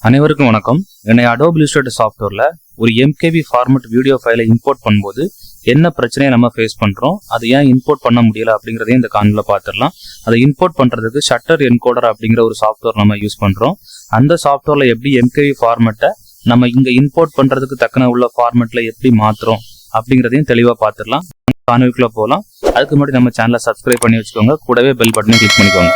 அனைவருக்கும் வணக்கம். என்னை Adobe Illustrator சாஃப்ட்வேர்ல ஒரு MKV ஃபார்மட் வீடியோ ஃபைலை இம்போர்ட் பண்ணும்போது என்ன பிரச்சனையை நம்ம ஃபேஸ் பண்றோம், அது ஏன் இம்போர்ட் பண்ண முடியல அப்படிங்கறதையும் இந்த காணொளியில பார்த்துடலாம். அதை இம்போர்ட் பண்றதுக்கு ஷட்டர் என்கோடர் அப்படிங்கிற ஒரு சாஃப்ட்வேர் நம்ம யூஸ் பண்றோம். அந்த சாஃப்ட்வேர்ல எப்படி MKV ஃபார்மட்டை நம்ம இங்க இம்போர்ட் பண்றதுக்கு தக்கன உள்ள ஃபார்மட்ல எப்படி மாத்துறோம் அப்படிங்கறதையும் தெளிவா பார்த்துடலாம். காணொளிக்குள்ள போகலாம். அதுக்கு முன்னாடி நம்ம சேனலை சப்ஸ்கிரைப் பண்ணி வச்சுக்கோங்க, கூடவே பெல் பட்டனையும் கிளிக் பண்ணிக்கோங்க.